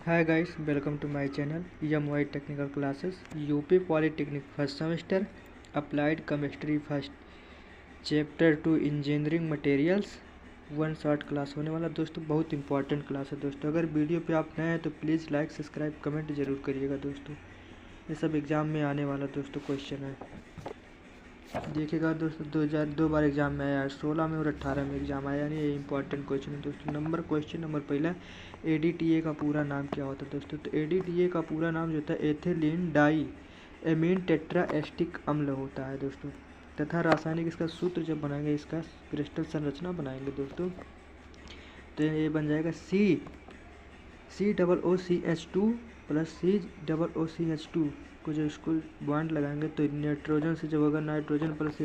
Hi guys, welcome to my channel EMY technical classes UP polytechnic first semester applied chemistry first chapter 2 engineering materials one short class होने वाला। दोस्तों बहुत important class है दोस्तों। अगर video पे आप नए हैं तो प्लीज़ लाइक सब्सक्राइब कमेंट जरूर करिएगा दोस्तों। ये सब एग्ज़ाम में आने वाला दोस्तों क्वेश्चन है। देखिएगा दोस्तों, 2002 बार एग्जाम में आया, 16 में और 18 में एग्जाम आया, यानी ये इंपॉर्टेंट क्वेश्चन है दोस्तों। क्वेश्चन नंबर पहला, ADTA का पूरा नाम क्या होता है दोस्तों? तो ADTA का पूरा नाम जो होता है ethylene di amine tetra acetic अम्ल होता है दोस्तों। तथा रासायनिक इसका सूत्र जब बनाएंगे, इसका क्रिस्टल संरचना बनाएंगे दोस्तों, तो ये बन जाएगा COOCH2 प्लस COOCH2 को जो इसको बॉन्ड लगाएंगे तो नाइट्रोजन से जब होगा nitrogen plus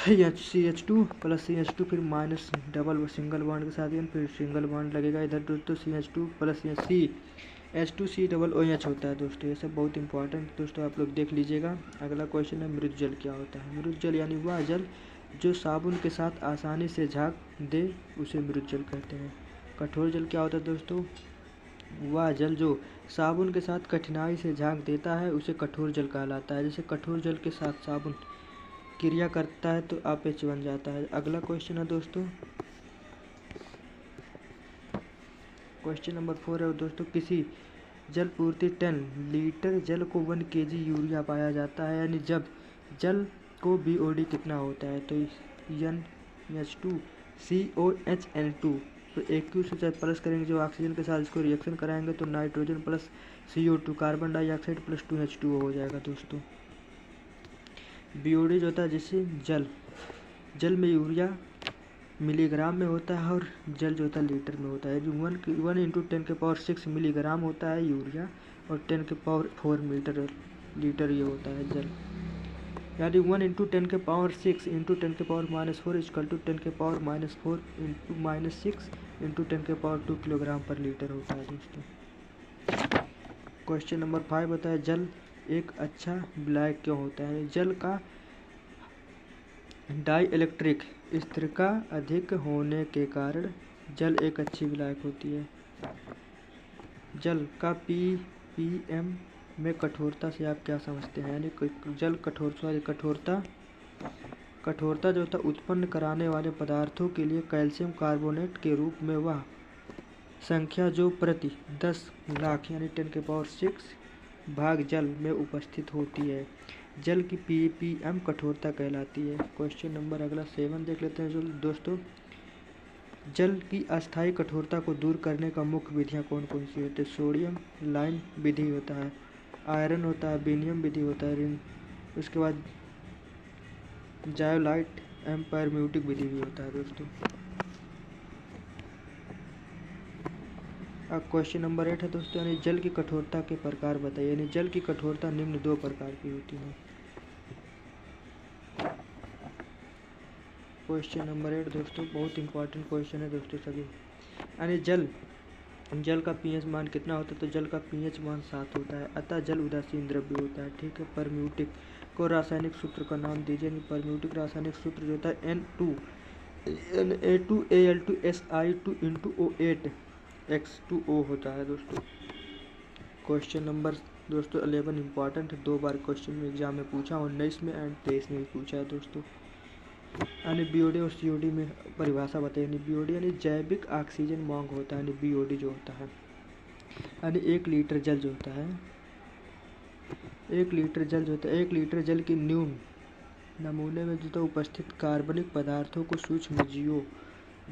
CH2 plus CH2 फिर माइनस डबल सिंगल बॉन्ड के साथ फिर सिंगल बॉन्ड लगेगा इधर दोस्तों, CH2 प्लस CH2COOH होता है दोस्तों। ये सब बहुत इंपॉर्टेंट दोस्तों, आप लोग देख लीजिएगा। अगला क्वेश्चन है, मृत जल क्या होता है? मृत जल यानी वह जल जो साबुन के साथ आसानी से झाग दे उसे मृत जल कहते हैं। कठोर जल क्या होता है दोस्तों? वह जल जो साबुन के साथ कठिनाई से झाग देता है उसे कठोर जल कहलाता है। जैसे कठोर जल के साथ साबुन क्रिया करता है तो AH बन जाता है। अगला क्वेश्चन है दोस्तों, क्वेश्चन नंबर 4 है दोस्तों, किसी जल पूर्ति टन लीटर जल को 1 kg यूरिया पाया जाता है, यानी जब जल को BOD कितना होता है? तो NH2COHN2 तो AQ से जब प्लस करेंगे जो ऑक्सीजन के साथ इसको रिएक्शन कराएंगे तो nitrogen plus CO2 carbon dioxide plus 2H2O हो जाएगा दोस्तों। BOD जो होता है, जैसे जल में यूरिया मिलीग्राम में होता है और जल जो होता है लीटर में होता है। जो 1 × 10⁶ मिलीग्राम होता है यूरिया और 10⁴ लीटर ये होता है जल, यानी 1 × 10⁶ × 10⁻⁴ = 10⁻⁴ × -6 × 10⁻² किलोग्राम पर लीटर होता है दोस्तों। क्वेश्चन नंबर 5 होता है, जल एक अच्छा विलायक क्यों होता है? जल का डाई इलेक्ट्रिक स्थिरता अधिक होने के कारण जल एक अच्छी विलायक होती है। जल का ppm में कठोरता से आप क्या समझते हैं? यानी जल कठोरता जो होता है उत्पन्न कराने वाले पदार्थों के लिए कैल्शियम कार्बोनेट के रूप में वह संख्या जो प्रति 10 लाख यानी 10⁶ भाग जल में उपस्थित होती है, जल की ppm कठोरता कहलाती है। क्वेश्चन नंबर अगला 7 देख लेते हैं दोस्तों, जल की अस्थायी कठोरता को दूर करने का मुख्य विधियाँ कौन कौन सी होती है? सोडियम लाइन विधि होता है, आयरन होता है, बेनियम विधि होता है, उसके बाद जायोलाइट परम्यूटिक विधि भी होता है दोस्तों। अब क्वेश्चन नंबर 8 है दोस्तों, यानी जल की कठोरता के प्रकार बताइए। यानी जल की कठोरता निम्न 2 प्रकार की होती है। क्वेश्चन नंबर 8 दोस्तों बहुत इंपॉर्टेंट क्वेश्चन है दोस्तों सभी। यानी जल का pH मान कितना होता है? तो जल का pH मान 7 होता है, अतः जल उदासीन द्रव्य होता है। ठीक है, परम्यूटिक को रासायनिक सूत्र का नाम दीजिए। परम्यूटिक रासायनिक सूत्र जो होता है Na2Si2O8X2O होता है दोस्तों। क्वेश्चन नंबर दोस्तों 11 इंपॉर्टेंट है, 2 बार क्वेश्चन में एग्जाम में पूछा, 19 में एंड 23 में भी पूछा है दोस्तों। यानी BOD और COD में परिभाषा बताइए। यानी BOD यानी जैविक ऑक्सीजन मांग होता है, यानी BOD जो होता है, यानी 1 लीटर जल जो होता है 1 लीटर जल की न्यून नमूने में जो उपस्थित कार्बनिक पदार्थों को सूक्ष्म जीवों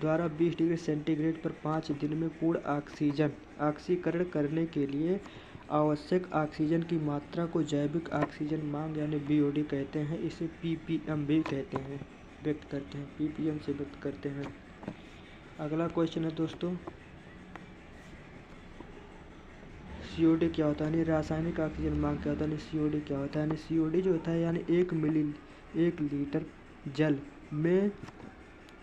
द्वारा 20 डिग्री सेंटीग्रेड पर 5 दिन में पूर्ण ऑक्सीकरण करने के लिए आवश्यक ऑक्सीजन की मात्रा को जैविक ऑक्सीजन मांग यानी BOD कहते हैं। इसे ppm भी कहते हैं, व्यक्त करते हैं, ppm से व्यक्त करते हैं। अगला क्वेश्चन है दोस्तों, COD क्या होता है? यानी रासायनिक ऑक्सीजन मांग क्या होता है? COD क्या होता है? यानी COD जो होता है यानी 1 लीटर जल में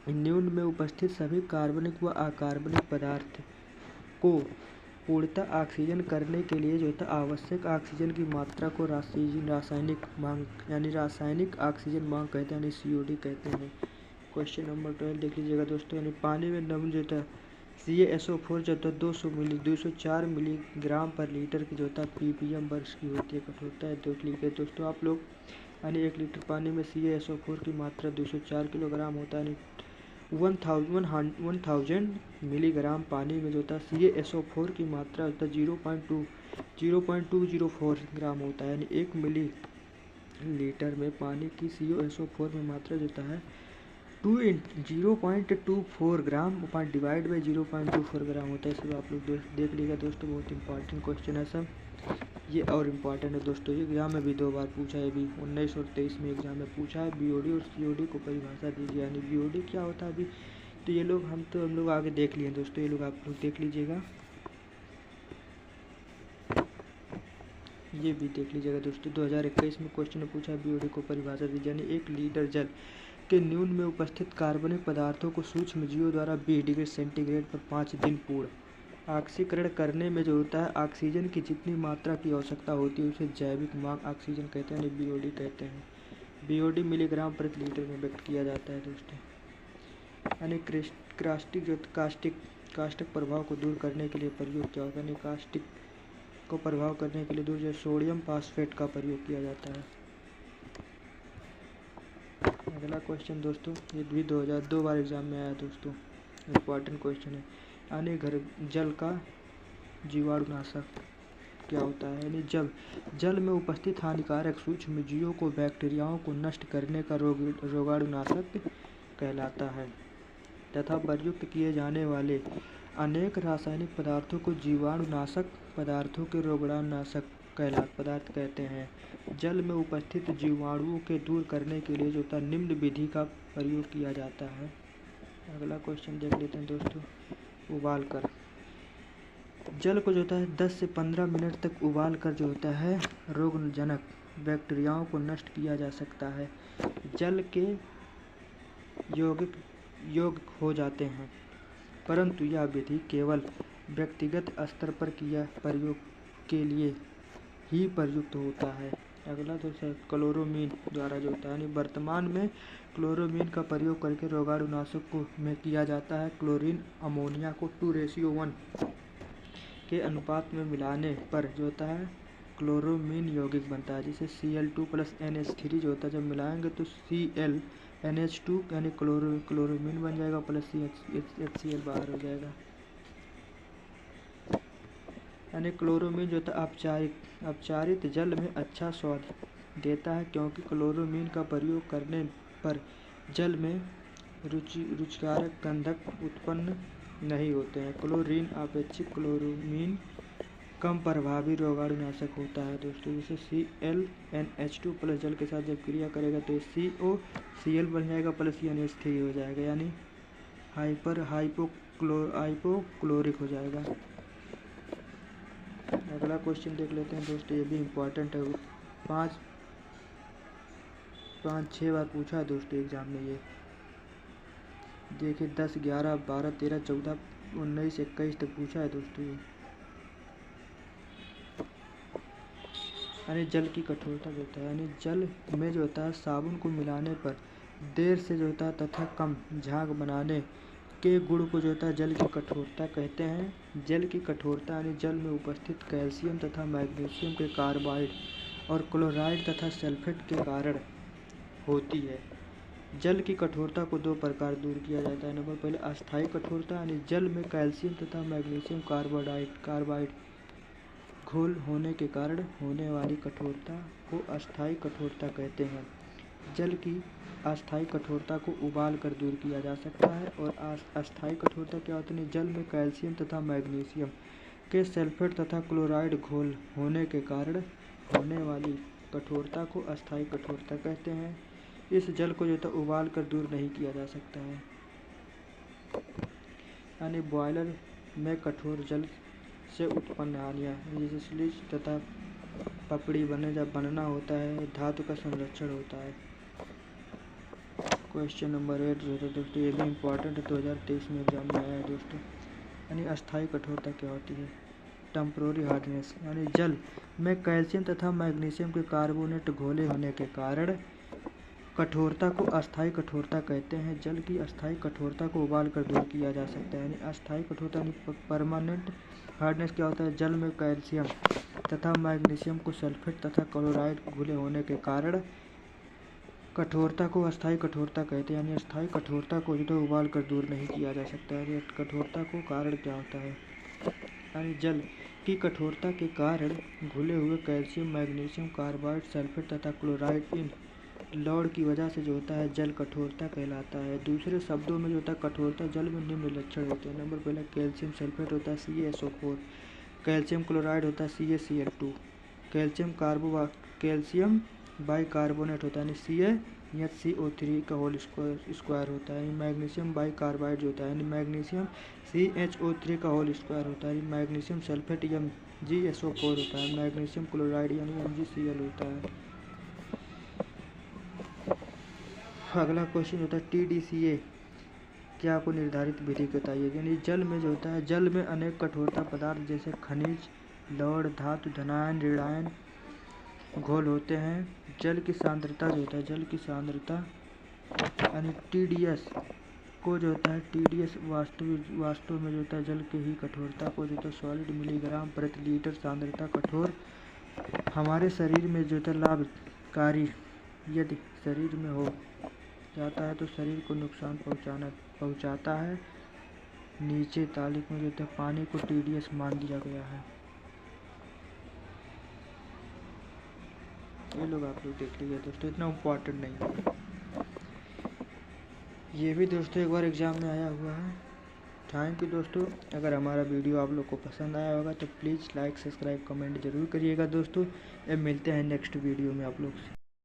न्यून में उपस्थित सभी कार्बनिक व अकार्बनिक पदार्थ को पूर्णतः ऑक्सीजन करने के लिए जो होता है आवश्यक ऑक्सीजन की मात्रा को रासायनिक मांग यानी रासायनिक ऑक्सीजन मांग कहते हैं, यानी COD कहते हैं। क्वेश्चन नंबर 12 देख लीजिएगा दोस्तों, यानी पानी में नमूने जो होता है CaSO4 जो होता है 204 मिलीग्राम पर लीटर की जो होता है ppm वर्ष की होती है कठोरता है। देख लीजिए दोस्तों आप लोग, यानी 1 लीटर पानी में CaSO4 की मात्रा 204 किलोग्राम होता है, यानी 1000 मिलीग्राम पानी में जो होता है CaSO4 की मात्रा होता है 0.204 ग्राम होता है, यानी 1 मिली लीटर में पानी की CaSO4 में मात्रा जो होता है 0.24 ग्राम डिवाइड बाई 0.24 ग्राम होता है। सब आप लोग देख लीजिएगा दोस्तों, बहुत इंपॉर्टेंट क्वेश्चन है सब ये, और इम्पॉर्टेंट है दोस्तों। ये एग्जाम में भी 2 बार पूछा है, अभी 19 और 23 में एग्जाम में पूछा है। BOD और COD को परिभाषा दीजिए, यानी BOD क्या होता है अभी, तो ये लोग हम लोग आगे देख लिए दोस्तों, ये लोग आप लोग देख लीजिएगा, ये भी देख लीजिएगा दोस्तों। 2021 में क्वेश्चन में पूछा BOD को परिभाषा दीजिए, यानी 1 लीटर जल के न्यून में उपस्थित कार्बनिक पदार्थों को सूक्ष्म जीवों द्वारा 20 डिग्री सेंटीग्रेड पर 5 दिन पूर्ण ऑक्सीकरण करने में जो होता है ऑक्सीजन की जितनी मात्रा की आवश्यकता होती है उसे जैविक मांग ऑक्सीजन कहते हैं, यानी BOD कहते हैं। BOD मिलीग्राम प्रति लीटर में व्यक्त किया जाता है दोस्तों। यानी कास्टिक प्रभाव को दूर करने के लिए प्रयोग क्या होता है, यानी कास्टिक को प्रभाव करने के लिए दूर सोडियम फास्फेट का प्रयोग किया जाता है। अगला क्वेश्चन दोस्तों, ये भी 2002 बार एग्जाम में आया दोस्तों, इम्पॉर्टेंट क्वेश्चन है। यानी जल का जीवाणुनाशक क्या होता है, यानी जब जल में उपस्थित हानिकारक सूक्ष्म जीवों को बैक्टीरियाओं को नष्ट करने का रोगाणुनाशक कहलाता है तथा प्रयुक्त किए जाने वाले अनेक रासायनिक पदार्थों को जीवाणुनाशक पदार्थों के रोगाणुनाशक पदार्थ कहते हैं। जल में उपस्थित जीवाणुओं के दूर करने के लिए जो होता है निम्न विधि का प्रयोग किया जाता है। अगला क्वेश्चन देख लेते हैं दोस्तों, उबाल कर जल को जो होता है 10 से 15 मिनट तक उबाल कर जो होता है रोगजनक बैक्टीरियाओं को नष्ट किया जा सकता है। जल के यौगिक हो जाते हैं, परंतु यह विधि केवल व्यक्तिगत स्तर पर प्रयोग के लिए ही प्रयुक्त होता है। अगला दोस्तों क्लोरोमीन द्वारा जो होता है, यानी वर्तमान में क्लोरोमीन का प्रयोग करके रोगाणुनाशक में किया जाता है। क्लोरीन अमोनिया को 2:1 के अनुपात में मिलाने पर जो होता है क्लोरोमीन यौगिक बनता है, जिसे Cl2 + NH3 जो होता है जब मिलाएंगे तो ClNH2 यानी क्लोरोमीन बन जाएगा प्लस HCl बाहर हो जाएगा। यानी क्लोरोमीन जो होता है अपचारित जल में अच्छा स्वाद देता है, क्योंकि क्लोरोमीन का प्रयोग करने पर जल में रुचिकारक गंधक उत्पन्न नहीं होते हैं। क्लोरीन अपेक्षित क्लोरोमीन कम प्रभावी रोगाणुनाशक होता है दोस्तों, जैसे ClNH2 प्लस जल के साथ जब क्रिया करेगा तो COCl बन जाएगा प्लस NH3 हो जाएगा, यानी हाइपोक्लोरिक हो जाएगा। अगला क्वेश्चन देख लेते हैं दोस्तों, ये भी इम्पोर्टेंट है, 5-6 बार पूछा है दोस्तों एग्जाम में। ये देखिए 10, 11, 12, 13, 14, 19, 21 तक पूछा है दोस्तों ये। यानी जल की कठोरता जो होता है, यानी जल में जो होता है साबुन को मिलाने पर देर से जो होता है तथा कम झाग बनाने के गुण को जो होता है जल की कठोरता कहते हैं। जल की कठोरता यानी जल में उपस्थित कैल्शियम तथा मैग्नीशियम के कार्बाइड और क्लोराइड तथा सल्फेट के कारण होती है। जल की कठोरता को 2 प्रकार दूर किया जाता है। नंबर पहले अस्थायी कठोरता, यानी जल में कैल्शियम तथा मैग्नीशियम कार्बाइड घोल होने के कारण होने वाली कठोरता को अस्थायी कठोरता कहते हैं। जल की अस्थायी कठोरता को उबाल कर दूर किया जा सकता है। और अस्थायी कठोरता क्या होती है, जल में कैल्शियम तथा मैग्नीशियम के सल्फेट तथा क्लोराइड घोल होने के कारण होने वाली कठोरता को अस्थायी कठोरता कहते हैं। इस जल को जो है उबाल कर दूर नहीं किया जा सकता है। यानी बॉयलर में कठोर जल से उत्पन्न हानियाँ, जैसे स्लीच तथा पपड़ी बनना होता है, धातु का संरक्षण होता है। क्वेश्चन नंबर 8 जो है दोस्तों, ये भी इम्पोर्टेंट है, 2023 में एग्जाम में आया है दोस्तों। यानी अस्थायी कठोरता क्या होती है, टेम्पोररी हार्डनेस, यानी जल में कैल्शियम तथा मैग्नीशियम के कार्बोनेट घोले होने के कारण कठोरता को अस्थायी कठोरता कहते हैं। जल की अस्थायी कठोरता को उबाल कर दूर किया जा सकता है। यानी अस्थायी कठोरता यानी परमानेंट हार्डनेस क्या होता है? जल में कैल्शियम तथा मैग्नीशियम को सल्फेट तथा क्लोराइड घुले होने के कारण कठोरता को अस्थायी कठोरता कहते हैं। यानी अस्थायी कठोरता को जो है उबाल कर दूर नहीं किया जा सकता है। कठोरता को कारण क्या होता है? यानी जल की कठोरता के कारण घुले हुए कैल्शियम, मैग्नीशियम कार्बाइड, सल्फेट तथा क्लोराइड इन लौड़ की वजह से जो होता है जल कठोरता कहलाता है। दूसरे शब्दों में जो होता है कठोरता जल में निम्न लक्षण होते हैं। नंबर पहला, कैल्शियम सल्फेट होता है CaSO4, कैल्शियम क्लोराइड होता है CaCl2, कैल्शियम बाइकार्बोनेट होता है यानी CaHCO3 का होल स्क्वायर होता है। मैग्नीशियम बाइकार्बाइड जो होता है यानी मैग्नीशियम CHO3 का होल स्क्वायर होता है। मैग्नीशियम सल्फेट MgSO4 होता है। मैग्नीशियम क्लोराइड यानी MgCl होता है। अगला क्वेश्चन होता है TDCA क्या को निर्धारित विधि बताइए। यानी जल में जो होता है जल में अनेक कठोरता पदार्थ जैसे खनिज, लौड़, धातु, धनायन, ऋणायन घोल होते हैं। जल की सांद्रता जो होता है जल की सांद्रता यानी TDS को जो होता है TDS वास्तव में जो होता है जल के ही कठोरता को जो होता है सॉलिड मिलीग्राम प्रति लीटर सांद्रता कठोर हमारे शरीर में जो होता है लाभकारी यदि शरीर में हो जाता है तो शरीर को नुकसान पहुंचाता है। नीचे तालिका में जो होता है पानी को TDS मान दिया गया है। ये लोग आप लोग देख लीजिए दोस्तों, इतना इम्पोर्टेंट नहीं है। ये भी दोस्तों एक बार एग्ज़ाम में आया हुआ है। थैंक यू दोस्तों। अगर हमारा वीडियो आप लोग को पसंद आया होगा तो प्लीज़ लाइक, सब्सक्राइब, कमेंट जरूर करिएगा दोस्तों। अब मिलते हैं नेक्स्ट वीडियो में आप लोग से।